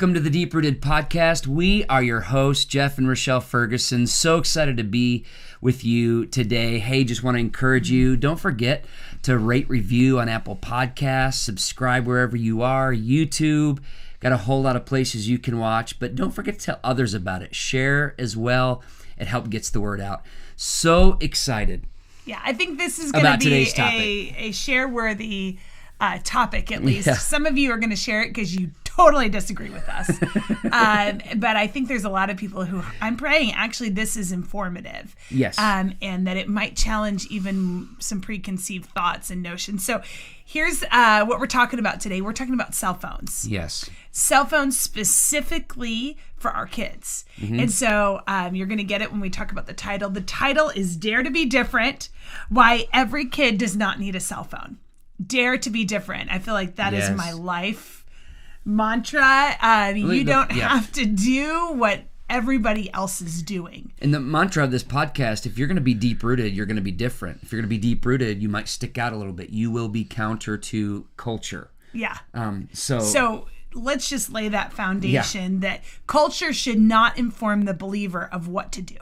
Welcome to the Deep Rooted Podcast. We are your hosts, Jeff and Rochelle Ferguson. So excited to be with you today. Hey, just want to encourage you, don't forget to rate, review on Apple Podcasts, subscribe wherever you are, YouTube. Got a whole lot of places you can watch, but don't forget to tell others about it. Share as well. It helps gets the word out. So excited. Yeah, I think this is going to be a share-worthy topic, at least. Yeah. Some of you are going to share it because you totally disagree with us. But I think there's a lot of people who I'm praying actually this is informative. Yes. And that it might challenge even some preconceived thoughts and notions. So here's what we're talking about today. We're talking about cell phones. Yes. Cell phones specifically for our kids. Mm-hmm. And so you're going to get it when we talk about the title. The title is Dare to Be Different, Why Every Kid Does Not Need a Cell Phone. Dare to be different. I feel like that is my life mantra. You don't have to do what everybody else is doing. And the mantra of this podcast, if you're going to be deep-rooted, you're going to be different. If you're going to be deep-rooted, you might stick out a little bit. You will be counter to culture. Yeah. So let's just lay that foundation that culture should not inform the believer of what to do.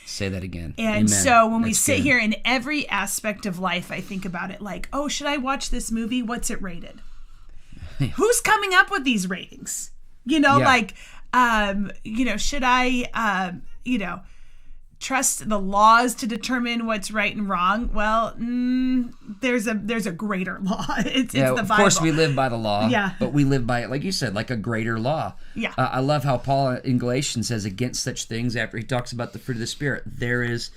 Say that again. And Amen. So when we sit here in every aspect of life, I think about it like, oh, should I watch this movie? What's it rated? Who's coming up with these ratings? Should I, trust the laws to determine what's right and wrong? Well, there's a greater law. It's the Bible. Of course, we live by the law. Yeah. But we live by it, like you said, like a greater law. Yeah. I love how Paul in Galatians says, against such things, after he talks about the fruit of the Spirit, there is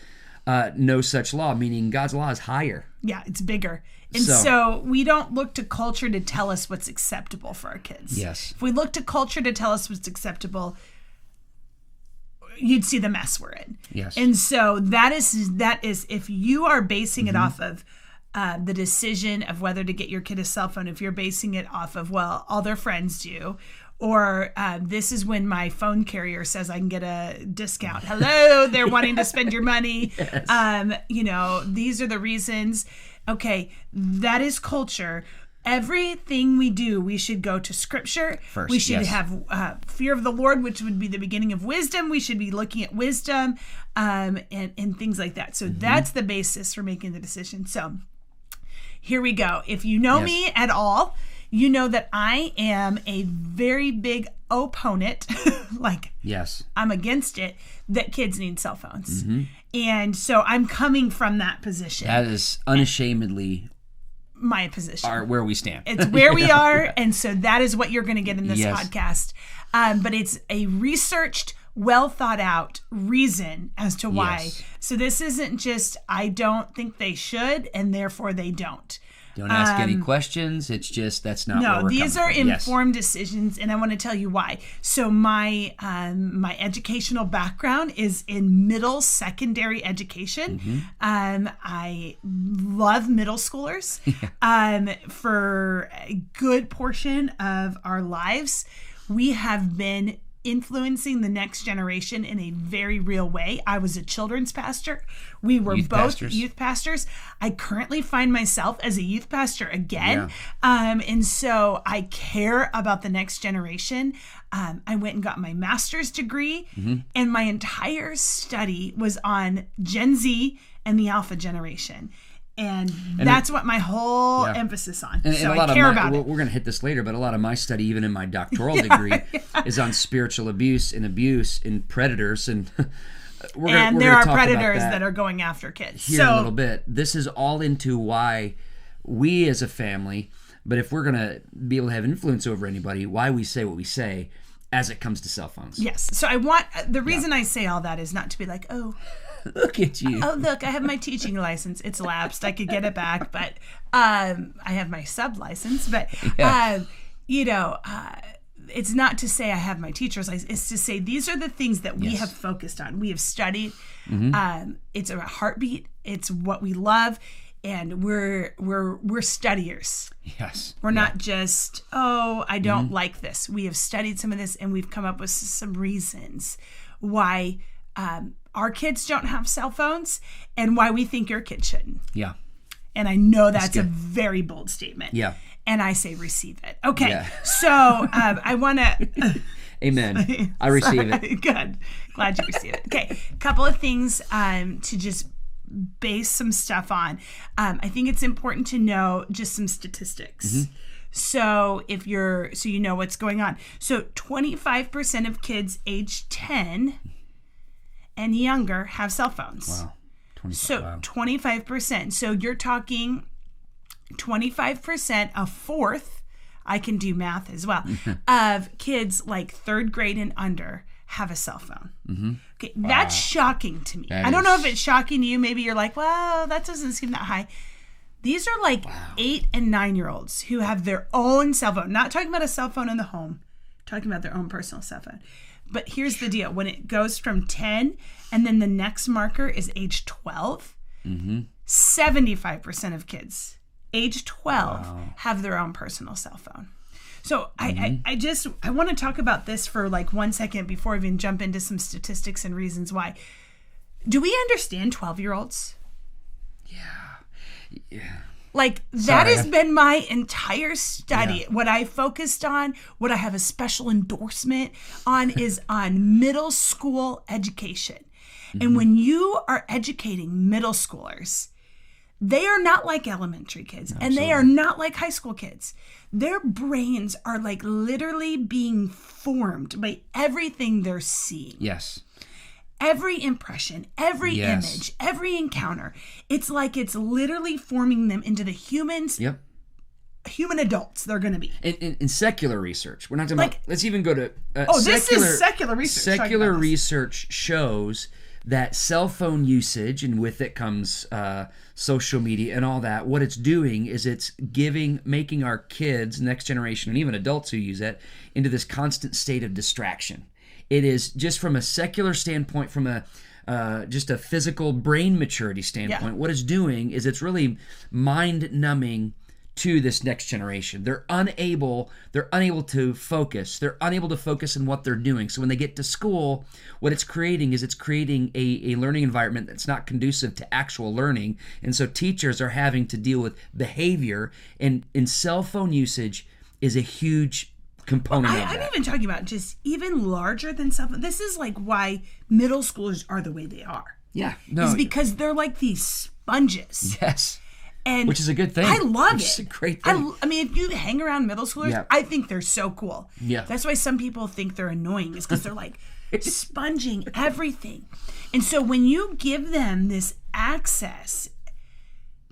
no such law, meaning God's law is higher. Yeah, it's bigger. And so we don't look to culture to tell us what's acceptable for our kids. Yes. If we look to culture to tell us what's acceptable, you'd see the mess we're in. Yes. And so that is if you are basing it off of the decision of whether to get your kid a cell phone, if you're basing it off of, well, all their friends do, or this is when my phone carrier says I can get a discount. Hello, they're wanting to spend your money. Yes. These are the reasons. Okay, that is culture. Everything we do, we should go to Scripture. First, we should have fear of the Lord, which would be the beginning of wisdom. We should be looking at wisdom and things like that. So that's the basis for making the decision. So here we go. If you know me at all, you know that I am a very big opponent, I'm against it, that kids need cell phones. Mm-hmm. And so I'm coming from that position. That is unashamedly my position. Where we stand. It's where we are, and so that is what you're going to get in this podcast. But it's a researched, well thought out reason as to why. Yes. So this isn't just, I don't think they should, and therefore they don't. Don't ask any questions. It's just, that's not where we're these are informed decisions, and I want to tell you why. So my educational background is in middle secondary education. Mm-hmm. I love middle schoolers. For a good portion of our lives, we have been influencing the next generation in a very real way. I was a children's pastor. We were both youth pastors. I currently find myself as a youth pastor again. Yeah. And so I care about the next generation. I went and got my master's degree, and my entire study was on Gen Z and the Alpha generation. And that's what my whole emphasis on. And so I care about it. We're going to hit this later, but a lot of my study, even in my doctoral degree, is on spiritual abuse and predators. And there are predators that are going after kids. Here a little bit. This is all into why we as a family, but if we're going to be able to have influence over anybody, why we say what we say as it comes to cell phones. Yes. So the reason I say all that is not to be like, oh, look at you. Oh, look, I have my teaching license. It's lapsed. I could get it back, but I have my sub license. But, it's not to say I have my teacher's license. It's to say these are the things that we have focused on. We have studied. It's a heartbeat. It's what we love. And we're studiers. Yes. We're not just, I don't like this. We have studied some of this, and we've come up with some reasons why our kids don't have cell phones and why we think your kid shouldn't. Yeah. And I know that's a very bold statement. Yeah. and I say receive it. Okay, Yeah. so I want to... Amen. I receive it. Good. Glad you receive it. Okay, a couple of things to just base some stuff on. I think it's important to know just some statistics. So you know what's going on. So 25% of kids age 10 and younger have cell phones. Wow. 25%. So you're talking 25%, a fourth, I can do math as well, of kids like third grade and under have a cell phone. Okay, that's shocking to me. I don't know if it's shocking to you. Maybe you're like, well, that doesn't seem that high. These are like 8 and 9-year-olds who have their own cell phone. Not talking about a cell phone in the home, talking about their own personal cell phone. But here's the deal. When it goes from 10 and then the next marker is age 12, 75% of kids age 12 have their own personal cell phone. So I want to talk about this for like 1 second before we even jump into some statistics and reasons why. Do we understand 12-year-olds? Yeah. Like that has been my entire study. What I focused on, what I have a special endorsement on is on middle school education. And when you are educating middle schoolers, they are not like elementary kids and they are not like high school kids. Their brains are like literally being formed by everything they're seeing. Yes. Every impression, every image, every encounter. It's like it's literally forming them into the humans, human adults they're going to be. In secular research, we're not talking about, let's even go to this is secular research. Secular research shows that cell phone usage, and with it comes social media and all that, what it's doing is it's making our kids, next generation, and even adults who use it, into this constant state of distraction. It is just from a secular standpoint, from a just a physical brain maturity standpoint, what it's doing is it's really mind numbing to this next generation. They're unable to focus. They're unable to focus on what they're doing. So when they get to school, what it's creating is it's creating a learning environment that's not conducive to actual learning. And so teachers are having to deal with behavior, and cell phone usage is a huge component of that. I'm even talking about just even larger than cell phone. This is like why middle schoolers are the way they are. Yeah. No. It's because they're like these sponges. Yes. And which is a good thing. I love it. It's a great thing. I mean, if you hang around middle schoolers, I think they're so cool. Yeah. That's why some people think they're annoying, is because they're like sponging everything. And so when you give them this access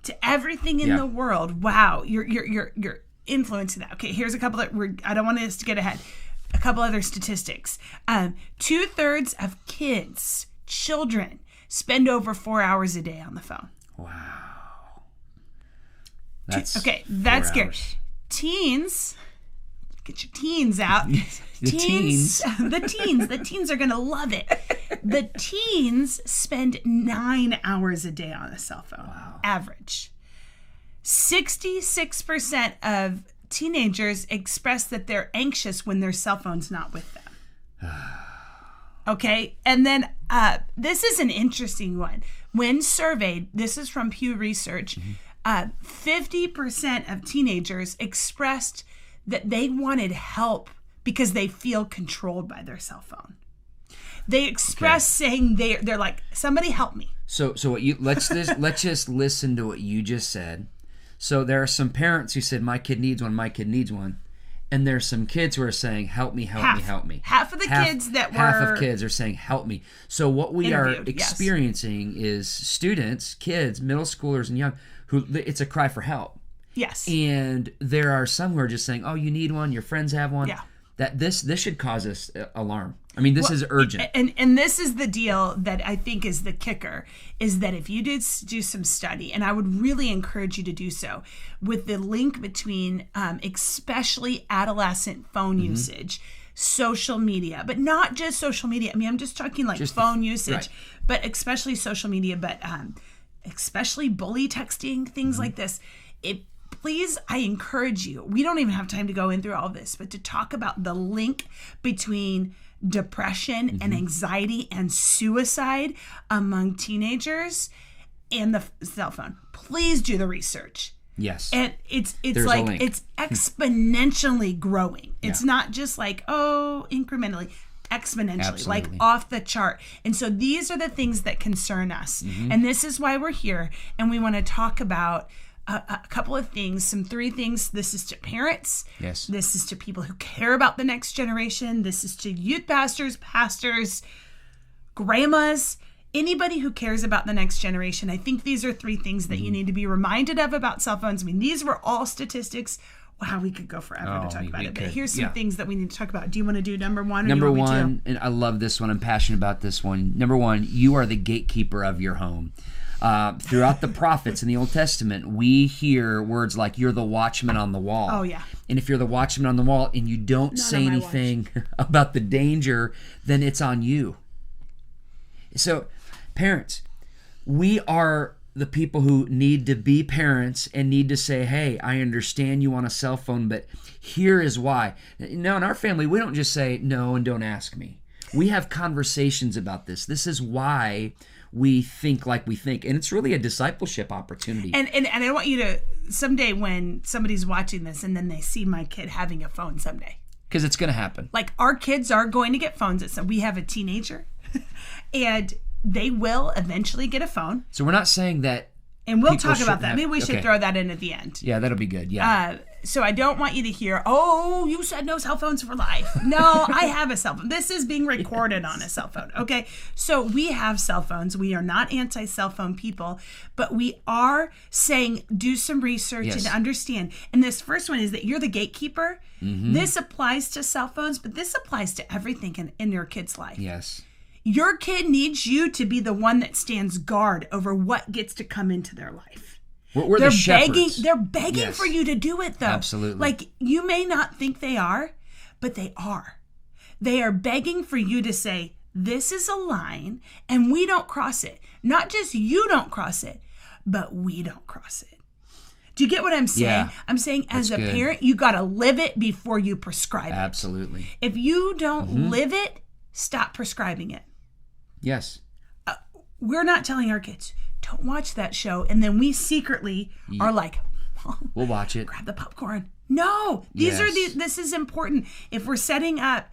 to everything in the world, wow, you're influencing that. Okay, here's a couple that I don't want us to get ahead. A couple other statistics. 2/3 of kids, children, spend over 4 hours a day on the phone. Wow. That's scary. Teens, get your teens out. The teens are gonna love it. The teens spend 9 hours a day on a cell phone. Wow. Average. 66% of teenagers express that they're anxious when their cell phone's not with them. Okay, and then this is an interesting one. When surveyed, this is from Pew Research, 50% of teenagers expressed that they wanted help because they feel controlled by their cell phone. They express saying they're like, somebody help me. So what let's just listen to what you just said. So there are some parents who said, my kid needs one. And there's some kids who are saying, help me. Half of the kids half of kids are saying, help me. So what we are experiencing is students, kids, middle schoolers and young, who it's a cry for help. Yes. And there are some who are just saying, oh, you need one, your friends have one. Yeah. That this should cause us alarm. I mean, this is urgent. And this is the deal that I think is the kicker, is that if you did do some study, and I would really encourage you to do so, with the link between especially adolescent phone usage, social media, but not just social media. I mean, I'm just talking like phone usage, but especially social media, but especially bully texting, things like this. Please, I encourage you, we don't even have time to go in through all this, but to talk about the link between depression and anxiety and suicide among teenagers and the cell phone. Please do the research. Yes. And it's There's a like link. it's exponentially growing. It's Yeah. not just like, oh, incrementally, exponentially, Absolutely. like off the chart. And so these are the things that concern us. Mm-hmm. And this is why we're here. And we want to talk about a couple of things, three things. This is to parents. Yes. This is to people who care about the next generation. This is to youth pastors, grandmas, anybody who cares about the next generation. I think these are three things that you need to be reminded of about cell phones. I mean, these were all statistics. Wow, we could go forever to talk we about it. But could. here's some Yeah. things that we need to talk about. Do you want to do number one? Or Number do you want me to? one, and I love this one. I'm passionate about this one. Number one, you are the gatekeeper of your home. Throughout the prophets in the Old Testament, we hear words like "you're the watchman on the wall." Oh, yeah. And if you're the watchman on the wall and you don't say on my anything about the danger, then it's on you. So, parents, we are the people who need to be parents and need to say, hey, I understand you want a cell phone, but here is why. Now, in our family, we don't just say no and don't ask me. We have conversations about this. This is why we think like we think. And it's really a discipleship opportunity. And I want you to, someday when somebody's watching this and then they see my kid having a phone someday. Because it's going to happen. Like, our kids are going to get phones. We have a teenager and they will eventually get a phone. So we're not saying that. And we'll People talk about shouldn't that. have- Maybe we should okay. throw that in at the end. Yeah, that'll be good. Yeah. So I don't want you to hear, oh, you said no cell phones for life. No, I have a cell phone. This is being recorded on a cell phone. Okay. So we have cell phones. We are not anti-cell phone people, but we are saying do some research Yes. and understand. And this first one is that you're the gatekeeper. Mm-hmm. This applies to cell phones, but this applies to everything in your kid's life. Yes. Your kid needs you to be the one that stands guard over what gets to come into their life. We're They're the shepherds. begging. They're begging Yes. for you to do it, though. Absolutely. Like, you may not think they are, but they are. They are begging for you to say, this is a line, and we don't cross it. Not just you don't cross it, but we don't cross it. Do you get what I'm saying? Yeah. I'm saying as That's a good. parent, you got to live it before you prescribe it. Absolutely. If you don't Mm-hmm. live it, stop prescribing it. Yes. We're not telling our kids, don't watch that show. And then we secretly are like, Mom, We'll watch it. grab the popcorn. No, these are Yes. this is important. If we're setting up,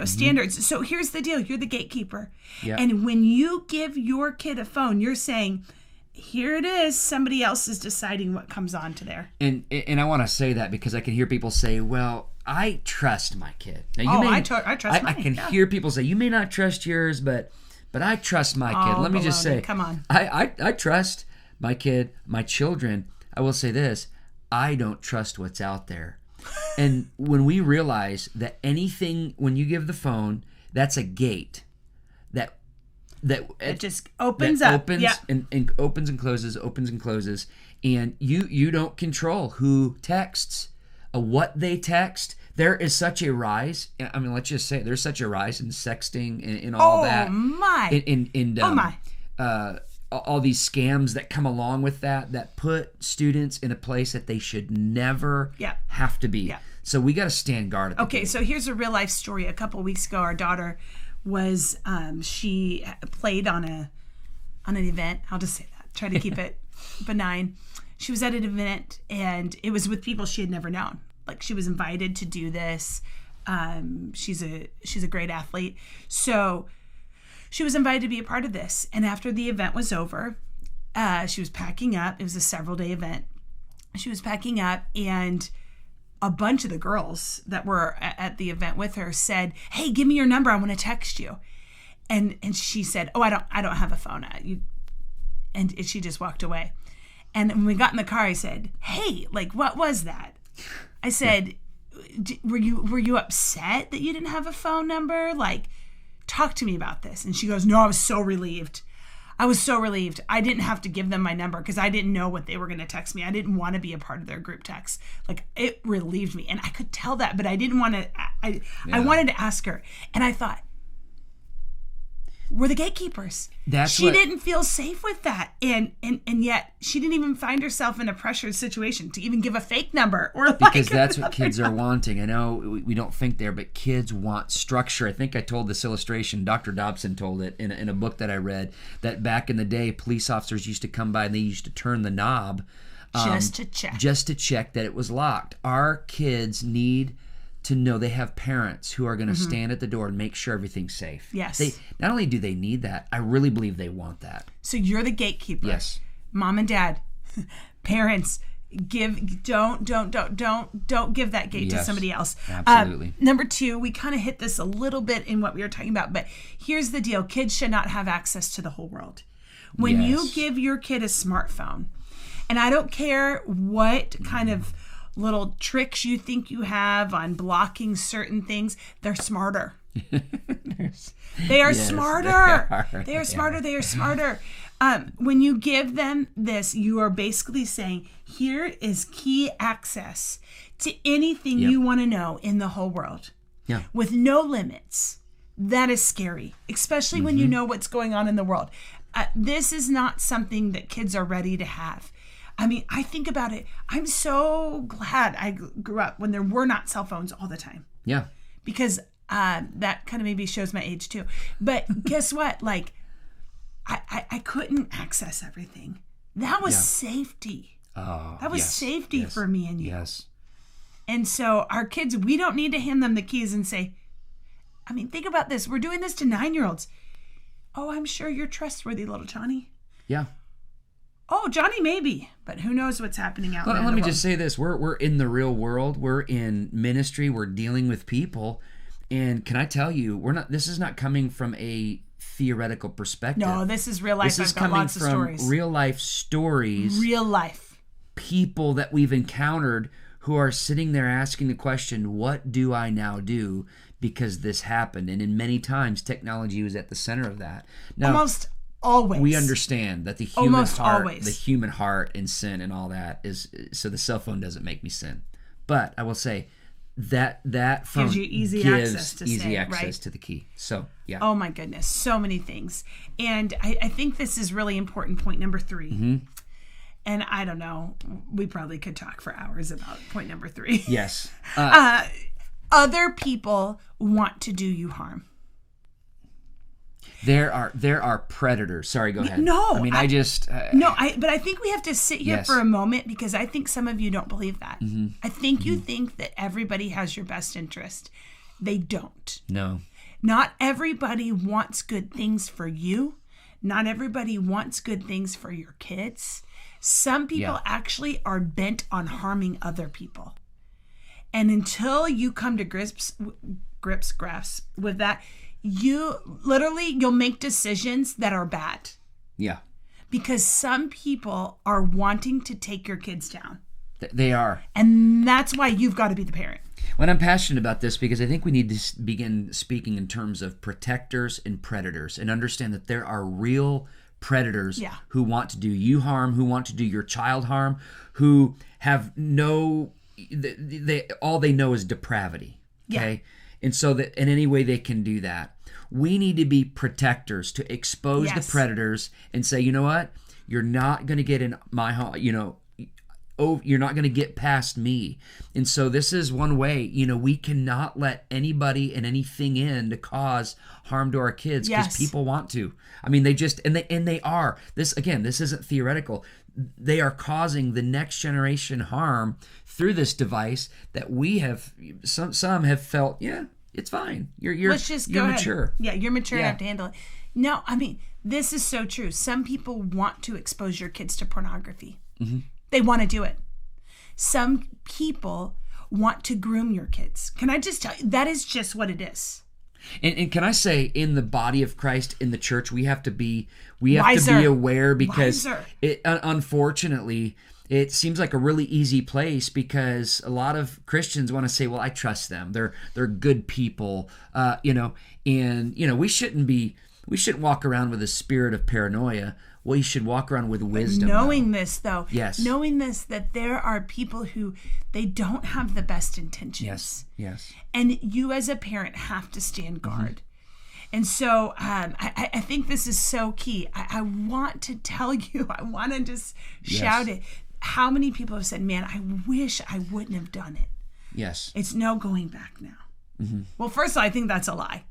standards. So here's the deal. You're the gatekeeper. Yeah. And when you give your kid a phone, you're saying, here it is. Somebody else is deciding what comes onto there. And I want to say that because I can hear people say, well, I trust my kid. Now, I trust I mine, can yeah. hear people say, you may not trust yours, but I trust my kid. Oh, Let me just baloney. say, Come on. I trust my kid, my children. I will say this, I don't trust what's out there. And when we realize that anything, when you give the phone, that's a gate that It just opens up. opens Yeah. and opens and closes, and you don't control who texts, what they text. There is such a rise. I mean, let's just say it, there's such a rise in sexting and all Oh, that. my. Oh, my. All these scams that come along with that put students in a place that they should never Yeah. have to be. Yeah. So we got to stand guard at the Okay, gate. so here's a real life story. A couple weeks ago, our daughter was she played on an event. I'll just say that. Try to keep it benign. She was at an event and it was with people she had never known. Like, she was invited to do this. She's a great athlete. So she was invited to be a part of this. And after the event was over, she was packing up. It was a several-day event. She was packing up, and a bunch of the girls that were at the event with her said, "Hey, give me your number. I want to text you." And she said, "Oh, I don't have a phone." And she just walked away. And when we got in the car, I said, "Hey, like, what was that?" I said, were you upset that you didn't have a phone number? Like, talk to me about this. And she goes, "No, I was so relieved. I was so relieved. I didn't have to give them my number because I didn't know what they were going to text me. I didn't want to be a part of their group text. Like, it relieved me." And I could tell that, but I didn't want to, I wanted to ask her. And I thought, we're the gatekeepers. She didn't feel safe with that. And yet she didn't even find herself in a pressured situation to even give a fake number or because that's what kids are wanting. I know we don't think there, but kids want structure. I think I told this illustration. Dr. Dobson told it in a book that I read, that back in the day, police officers used to come by and they used to turn the knob Just to check. Just to check that it was locked. Our kids need to know they have parents who are going to stand at the door and make sure everything's safe. Yes. They not only do they need that, I really believe they want that. So you're the gatekeeper. Yes. Mom and dad, parents, don't give that gate to somebody else. Absolutely. Number 2, we kind of hit this a little bit in what we were talking about, but here's the deal. Kids should not have access to the whole world. When you give your kid a smartphone, and I don't care what kind of little tricks you think you have on blocking certain things, they're smarter. They are smarter. They are smarter. They are smarter. When you give them this, you are basically saying, here is key access to anything you want to know in the whole world with no limits. That is scary, especially when you know what's going on in the world. This is not something that kids are ready to have. I mean, I think about it. I'm so glad I grew up when there were not cell phones all the time. Yeah. Because that kind of maybe shows my age too. But guess what? Like, I couldn't access everything. That was safety. Oh, that was safety for me and you. Yes. And so our kids, we don't need to hand them the keys and say, I mean, think about this. We're doing this to 9-year-olds. Oh, I'm sure you're trustworthy, little Johnny. Yeah. Oh, Johnny, maybe, but who knows what's happening out there. Let me just say this: we're in the real world. We're in ministry. We're dealing with people, and can I tell you, this is not coming from a theoretical perspective. No, this is real life. This is I've got coming lots of from stories. real life stories. Real life people that we've encountered who are sitting there asking the question, "What do I now do?" Because this happened, and in many times, technology was at the center of that. Now, almost always. We understand that the human heart and sin and all that is, so the cell phone doesn't make me sin. But I will say that phone gives you easy access to the key. So, yeah. Oh my goodness, so many things. And I think this is really important, point number 3. Mm-hmm. And I don't know, we probably could talk for hours about point number 3. Yes. Other people want to do you harm. There are predators. Sorry, go ahead. No, but I think we have to sit here for a moment, because I think some of you don't believe that. Mm-hmm. I think you think that everybody has your best interest. They don't. No. Not everybody wants good things for you. Not everybody wants good things for your kids. Some people actually are bent on harming other people. And until you come to grasp with that, you'll make decisions that are bad. Yeah. Because some people are wanting to take your kids down. They are. And that's why you've got to be the parent. Well, I'm passionate about this because I think we need to begin speaking in terms of protectors and predators, and understand that there are real predators who want to do you harm, who want to do your child harm, who have all they know is depravity. Okay. Yeah. And so that in any way they can do that. We need to be protectors to expose the predators and say, you know what? You're not going to get in my home, you're not going to get past me. And so this is one way, we cannot let anybody and anything in to cause harm to our kids, because people want to. I mean, they are. This isn't theoretical. They are causing the next generation harm through this device that we have, some have felt, it's fine. You're mature. Ahead. Yeah, you're mature enough to handle it. No, I mean, this is so true. Some people want to expose your kids to pornography. Mm-hmm. They want to do it. Some people want to groom your kids. Can I just tell you, that is just what it is. And can I say, in the body of Christ, in the church, we have to be aware, because unfortunately, it seems like a really easy place, because a lot of Christians want to say, well, I trust them. They're good people, and we shouldn't walk around with a spirit of paranoia. We should walk around with wisdom. Knowing this, that there are people who, they don't have the best intentions. Yes. And you as a parent have to stand guard. Mm-hmm. And so I think this is so key. I want to tell you, I want to just shout it. How many people have said, man, I wish I wouldn't have done it. Yes. It's no going back now. Mm-hmm. Well, first of all, I think that's a lie.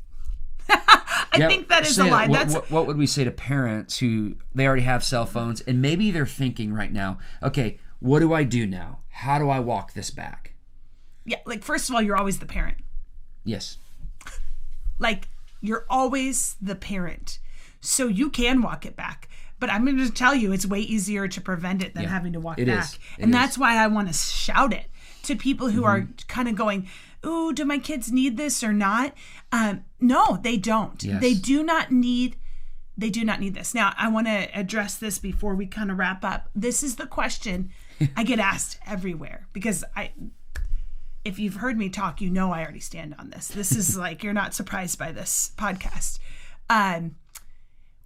I think that is a lie. What would we say to parents who, they already have cell phones, and maybe they're thinking right now, okay, What do I do now? How do I walk this back? Yeah, like, first of all, you're always the parent. Yes. Like, you're always the parent. So you can walk it back. But I'm going to tell you, it's way easier to prevent it than having to walk it back. is. And that's why I want to shout it to people who are kind of going, ooh, do my kids need this or not? No, they don't. Yes. They do not need this. Now, I want to address this before we kind of wrap up. This is the question I get asked everywhere, because if you've heard me talk, you know I already stand on this. This is like, you're not surprised by this podcast.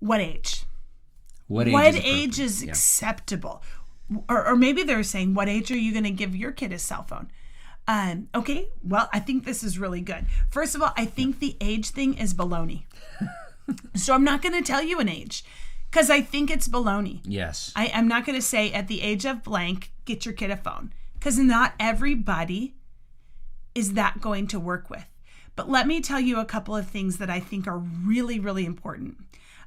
What age? What age is acceptable? Or maybe they're saying, what age are you going to give your kid a cell phone? Okay, well, I think this is really good. First of all, I think the age thing is baloney. So I'm not going to tell you an age, because I think it's baloney. Yes. I'm not going to say at the age of blank, get your kid a phone, because not everybody is that going to work with. But let me tell you a couple of things that I think are really, really important.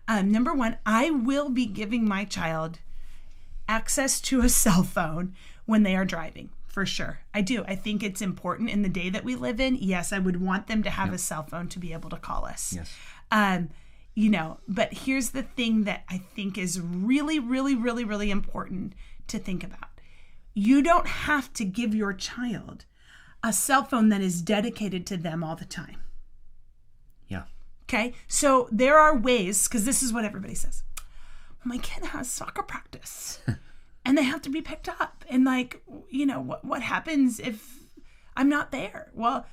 Number one, I will be giving my child access to a cell phone when they are driving, for sure. I do. I think it's important in the day that we live in. Yes, I would want them to have a cell phone to be able to call us. Yes. But here's the thing that I think is really, really, really, really important to think about. You don't have to give your child a cell phone that is dedicated to them all the time. Yeah. Okay, so there are ways, because this is what everybody says. My kid has soccer practice and they have to be picked up. And like, what happens if I'm not there? Well,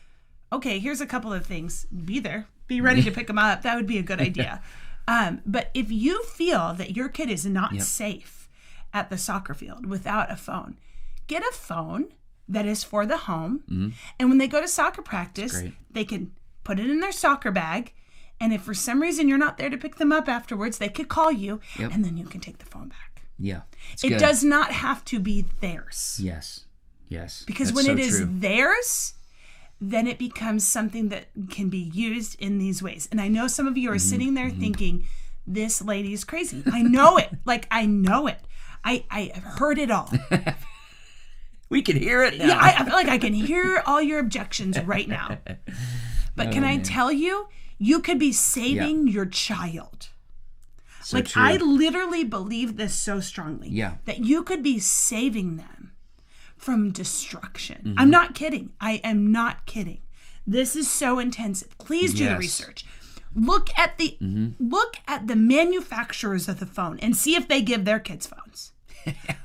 okay, here's a couple of things. Be there. Be ready to pick them up. That would be a good idea. But if you feel that your kid is not safe at the soccer field without a phone, get a phone that is for the home. Mm-hmm. And when they go to soccer practice, they can put it in their soccer bag. And if for some reason you're not there to pick them up afterwards, they could call you, and then you can take the phone back. Yeah. It does not have to be theirs. Yes. Yes. Because when it is theirs, then it becomes something that can be used in these ways. And I know some of you are sitting there thinking, this lady is crazy. I know it. Like, I know it. I have heard it all. We can hear it now. Yeah, I feel like I can hear all your objections right now. But can I tell you, you could be saving your child. So like, true. I literally believe this so strongly. Yeah. That you could be saving them from destruction. Mm-hmm. I'm not kidding. I am not kidding. This is so intensive. Please do the research. Look at the manufacturers of the phone and see if they give their kids phones.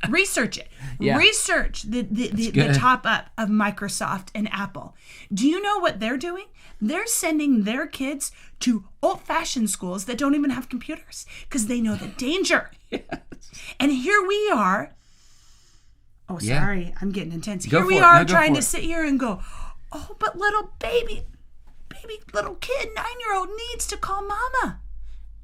Research it. Yeah. Research the top up of Microsoft and Apple. Do you know what they're doing? They're sending their kids to old-fashioned schools that don't even have computers because they know the danger. Yes. And here we are. Oh, sorry. I'm getting intense. Here we are trying to sit here and go, oh, but little baby little kid, 9-year-old needs to call mama.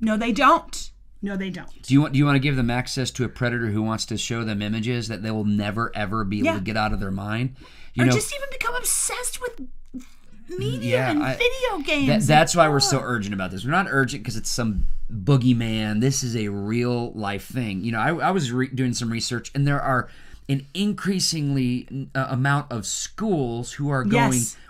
No, they don't. No, they don't. Do you want to give them access to a predator who wants to show them images that they will never, ever be able to get out of their mind? Just even become obsessed with media and video games. That's why we're so urgent about this. We're not urgent because it's some boogeyman. This is a real life thing. I was doing some research, and there are an increasingly amount of schools who are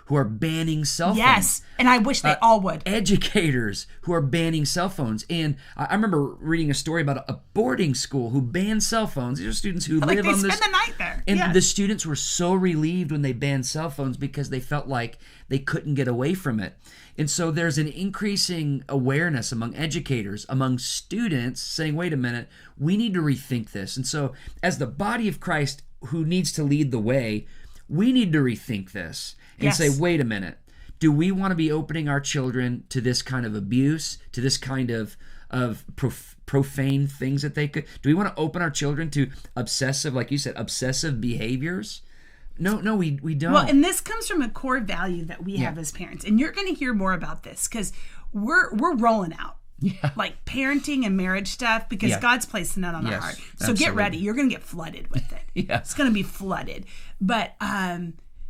who are banning cell phones. Yes, and I wish they all would. Educators who are banning cell phones. And I remember reading a story about a boarding school who banned cell phones. These are students who live on this. They spend the night there. And the students were so relieved when they banned cell phones because they felt like they couldn't get away from it. And so there's an increasing awareness among educators, among students, saying, wait a minute, we need to rethink this. And so as the body of Christ who needs to lead the way, we need to rethink this and say, wait a minute, do we want to be opening our children to this kind of abuse, to this kind of profane things that they could? Do we want to open our children to obsessive, like you said, obsessive behaviors? No, we don't. Well, and this comes from a core value that we have as parents. And you're going to hear more about this because we're rolling out. Yeah. Like parenting and marriage stuff because God's placing it on our heart. So get ready. You're going to get flooded with it. It's going to be flooded. But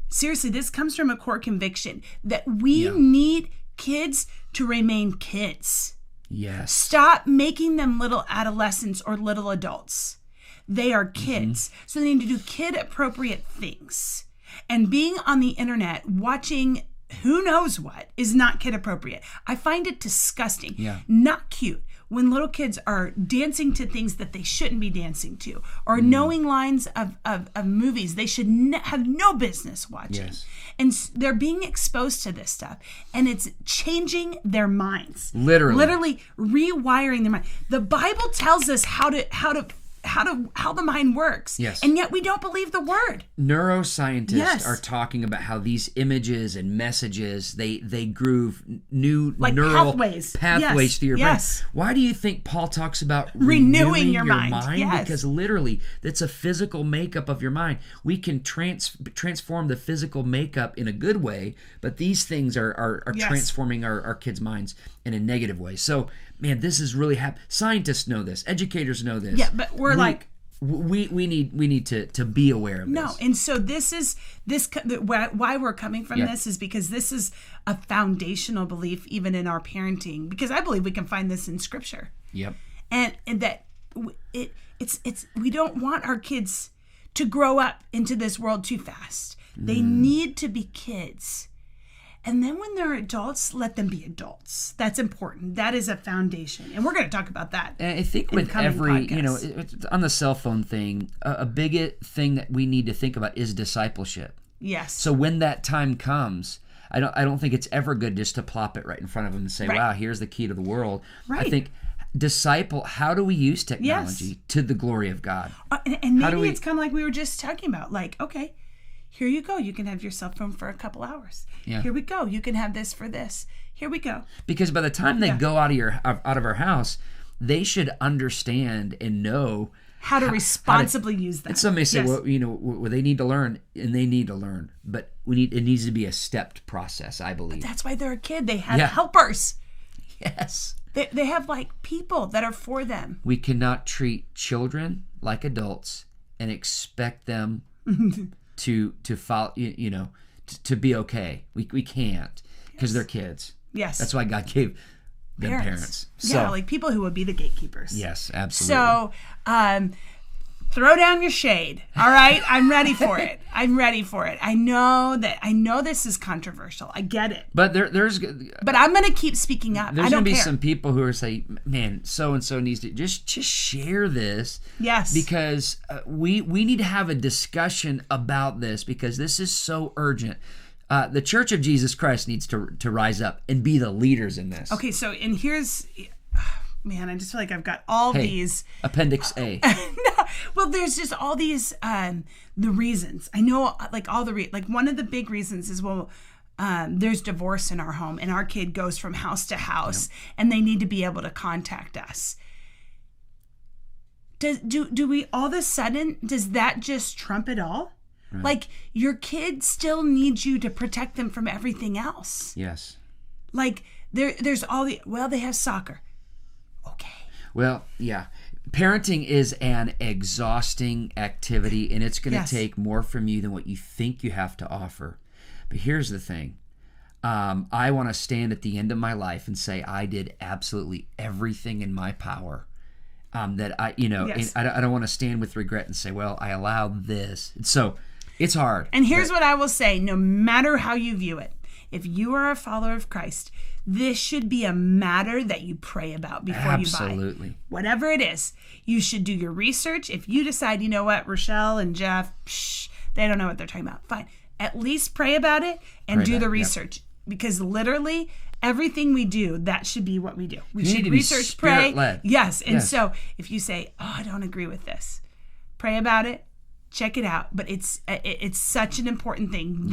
seriously, this comes from a core conviction that we need kids to remain kids. Yes. Stop making them little adolescents or little adults. They are kids. So they need to do kid appropriate things. And being on the internet, watching who knows what is not kid appropriate. I find it disgusting. Yeah. Not cute. When little kids are dancing to things that they shouldn't be dancing to, or knowing lines of movies they should have no business watching. Yes. And they're being exposed to this stuff, and it's changing their minds. Literally rewiring their mind. The Bible tells us how the mind works. Yes. And yet we don't believe the word. Neuroscientists are talking about how these images and messages, they groove new Like neural pathways. through your brain. Why do you think Paul talks about renewing your mind? Yes. Because literally, that's a physical makeup of your mind. We can transform the physical makeup in a good way, but these things are transforming our kids' minds in a negative way. So, man, this is really scientists know this. Educators know this. Yeah, but we need to be aware of this. No, and so why we're coming from this is because this is a foundational belief even in our parenting, because I believe we can find this in Scripture. Yep. And that it's we don't want our kids to grow up into this world too fast. They need to be kids. And then when they're adults, let them be adults. That's important. That is a foundation. And we're going to talk about that. And I think with every, on the cell phone thing, a big thing that we need to think about is discipleship. Yes. So when that time comes, I don't think it's ever good just to plop it right in front of them and say, wow, here's the key to the world. Right. I think how do we use technology to the glory of God? And maybe it's kind of like we were just talking about, like, okay, here you go. You can have your cell phone for a couple hours. Yeah. Here we go. You can have this for this. Here we go. Because by the time they go out of our house, they should understand and know how to responsibly use that. And some may say, well, they need to learn, and they need to learn, but it needs to be a stepped process, I believe. But that's why they're a kid. They have helpers. Yes. They have like people that are for them. We cannot treat children like adults and expect them to follow, to be okay. We can't, because they're kids. Yes. That's why God gave them parents. So, like people who would be the gatekeepers. Yes, absolutely. So, throw down your shade. All right, I'm ready for it. I know this is controversial. I get it. But But I'm going to keep speaking up. There's going to be some people who are saying, "Man, so and so needs to just share this." Yes. Because we need to have a discussion about this, because this is so urgent. The Church of Jesus Christ needs to rise up and be the leaders in this. Okay, so and here's. Man, I just feel like I've got all these Appendix A. No, well, there's just all these the reasons. I know, like all the like one of the big reasons is there's divorce in our home, and our kid goes from house to house, and they need to be able to contact us. Do we all of a sudden, does that just trump it all? Right. Like your kid still needs you to protect them from everything else. Yes. Like there's all they have soccer. Okay. Well, yeah. Parenting is an exhausting activity, and it's going to take more from you than what you think you have to offer. But here's the thing. I want to stand at the end of my life and say I did absolutely everything in my power. That I don't want to stand with regret and say, well, I allowed this. So it's hard. And here's what I will say, no matter how you view it, if you are a follower of Christ, this should be a matter that you pray about before you buy. Absolutely. Whatever it is, you should do your research. If you decide, you know what, Rochelle and Jeff, they don't know what they're talking about. Fine. At least pray about it and do the research. Yep. Because literally, everything we do, that should be what we do. We should research, pray. Yes. And so if you say, I don't agree with this, pray about it, check it out. But it's such an important thing.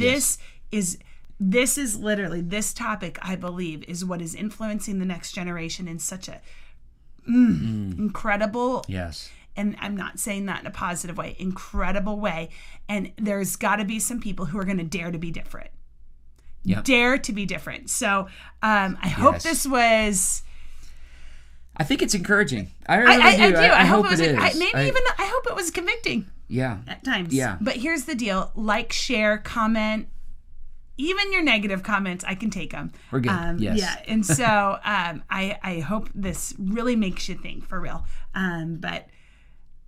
This is literally, this topic, I believe, is what is influencing the next generation in such a incredible, and I'm not saying that in a positive way, incredible way. And there's got to be some people who are going to dare to be different. Yep. Dare to be different. So I hope this was... I think it's encouraging. I really do. I hope it is. I hope it was convicting. Yeah. At times. Yeah. But here's the deal. Like, share, comment. Even your negative comments, I can take them. We're good. Yes. Yeah. And so I hope this really makes you think, for real. But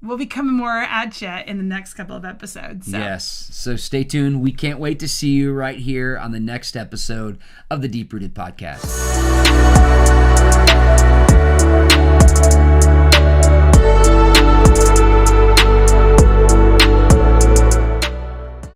we'll be coming more at you in the next couple of episodes. So. Yes. So stay tuned. We can't wait to see you right here on the next episode of the Deep Rooted Podcast.